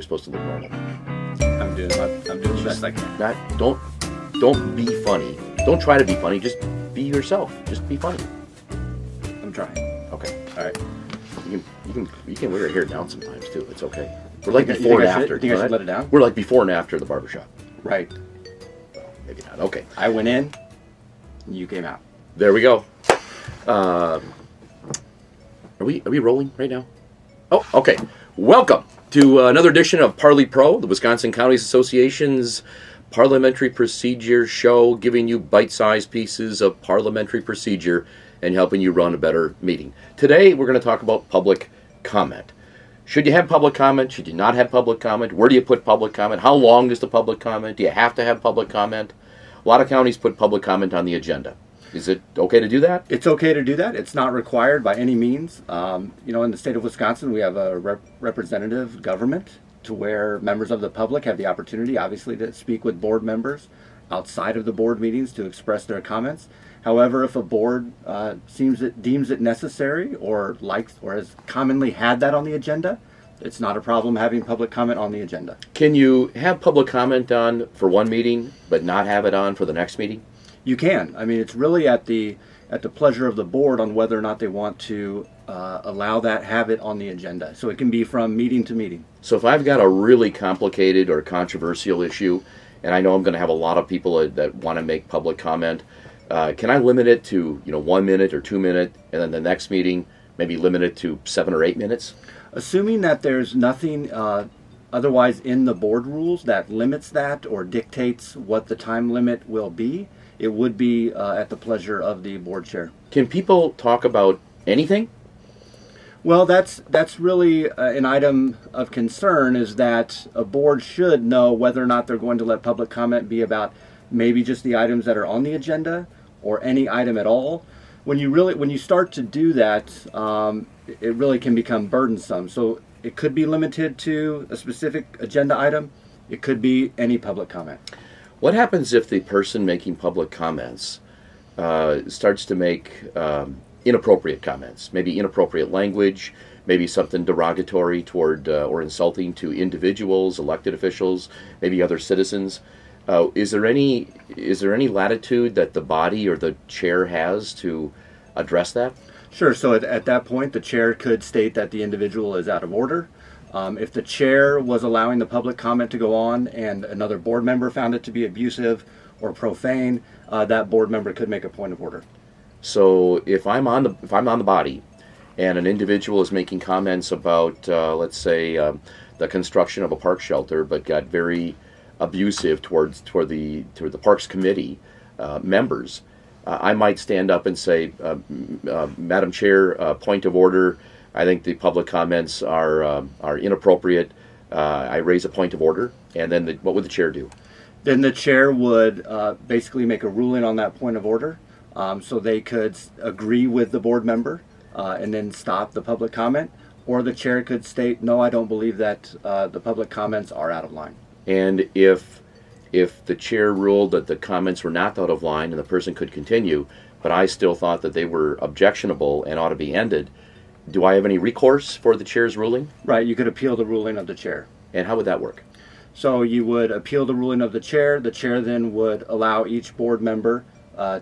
you're supposed to look normal. I'm doing the best I can. Don't be funny. Don't try to be funny. Just be yourself. Just be funny. I'm trying. Okay. All right. You can wear your hair down sometimes too. It's okay. We're like before and after. You think I should let it down? We're like before and after the barbershop. Right. Well, maybe not. Okay. I went in, and you came out. There we go. Are we rolling right now? Oh, okay. Welcome to another edition of Parli Pro, the Wisconsin Counties Association's parliamentary procedure show, giving you bite-sized pieces of parliamentary procedure and helping you run a better meeting. Today, we're going to talk about public comment. Should you have public comment? Should you not have public comment? Where do you put public comment? How long is the public comment? Do you have to have public comment? A lot of counties put public comment on the agenda. Is it okay to do that? It's okay to do that. It's not required by any means. In the state of Wisconsin, we have a representative government to where members of the public have the opportunity, obviously, to speak with board members outside of the board meetings to express their comments. However, if a board deems it necessary or has commonly had that on the agenda, it's not a problem having public comment on the agenda. Can you have public comment on for one meeting, but not have it on for the next meeting? You can. I mean, it's really at the pleasure of the board on whether or not they want to have it on the agenda. So it can be from meeting to meeting. So if I've got a really complicated or controversial issue, and I know I'm going to have a lot of people that want to make public comment, can I limit it to 1 minute or 2 minutes, and then the next meeting maybe limit it to 7 or 8 minutes? Assuming that there's nothing otherwise in the board rules that limits that or dictates what the time limit will be, it would be at the pleasure of the board chair. Can people talk about anything? Well, that's really an item of concern, is that a board should know whether or not they're going to let public comment be about maybe just the items that are on the agenda or any item at all. When you start to do that, it really can become burdensome. So it could be limited to a specific agenda item. It could be any public comment. What happens if the person making public comments starts to make inappropriate comments, maybe inappropriate language, maybe something derogatory toward or insulting to individuals, elected officials, maybe other citizens? Is there any latitude that the body or the chair has to address that? Sure. So at that point, the chair could state that the individual is out of order. If the chair was allowing the public comment to go on and another board member found it to be abusive or profane, that board member could make a point of order. So if I'm on the body and an individual is making comments about, let's say, the construction of a park shelter, but got very abusive toward the Parks Committee members, I might stand up and say, Madam Chair, point of order. I think the public comments are inappropriate. I raise a point of order, and then what would the chair do? Then the chair would basically make a ruling on that point of order, so they could agree with the board member and then stop the public comment, or the chair could state, no, I don't believe that the public comments are out of line. And if the chair ruled that the comments were not out of line and the person could continue, but I still thought that they were objectionable and ought to be ended, do I have any recourse for the chair's ruling? Right, you could appeal the ruling of the chair. And how would that work? So you would appeal the ruling of the chair. The chair then would allow each board member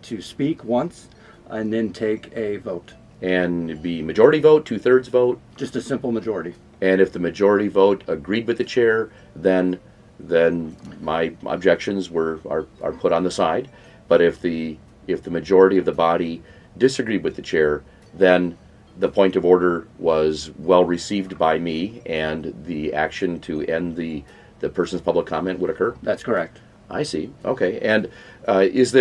to speak once and then take a vote. And it'd be majority vote, 2/3 vote? Just a simple majority. And if the majority vote agreed with the chair, then my objections are put on the side. But if the majority of the body disagreed with the chair, then the point of order was well received by me, and the action to end the person's public comment would occur? That's correct. I see. Okay. And is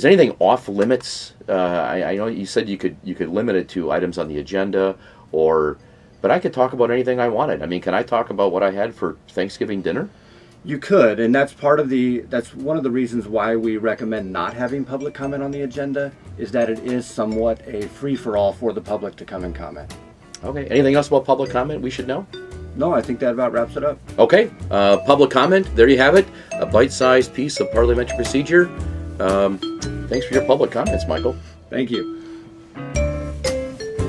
anything off limits? I know you said you could limit it to items on the agenda, but I could talk about anything I wanted. I mean, can I talk about what I had for Thanksgiving dinner? You could, and that's one of the reasons why we recommend not having public comment on the agenda, is that it is somewhat a free-for-all for the public to come and comment. Okay. Anything else about public comment we should know? No, I think that about wraps it up. Okay. Public comment, there you have it. A bite-sized piece of parliamentary procedure. Thanks for your public comments, Michael. Thank you.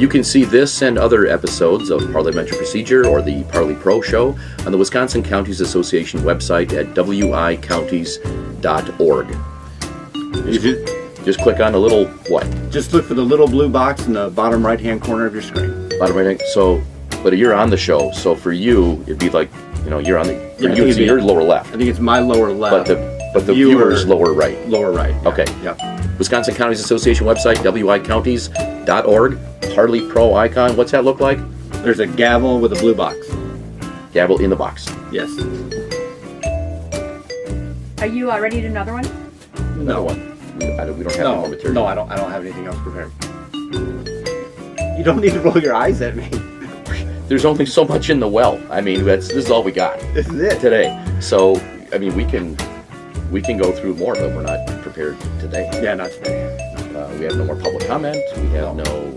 You can see this and other episodes of Parliamentary Procedure or the Parli Pro Show on the Wisconsin Counties Association website at wicounties.org. Just click on a little what? Just look for the little blue box in the bottom right-hand corner of your screen. Bottom right hand. So, but you're on the show. So for you, it'd be like, you're on the. For Yeah, you, it's your lower left. I think it's my lower left. But the viewer's lower right. Lower right. Yeah. Okay. Yep. Wisconsin Counties Association website, wicounties.org. Parli Pro icon. What's that look like? There's a gavel with a blue box. Gavel in the box. Yes. Are you ready to do another one? Another one. We don't have any more material. No, I don't have anything else prepared. You don't need to roll your eyes at me. There's only so much in the well. I mean, this is all we got. This is it today. So, I mean, we can go through more, but we're not prepared today. Yeah, not today. We have no more public comment. We have no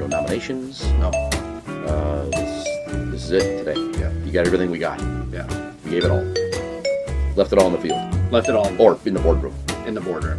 nominations. No. This is it today. Yeah. You got everything we got. Yeah. We gave it all. Left it all in the field. Left it all Or in the boardroom. in the boardroom.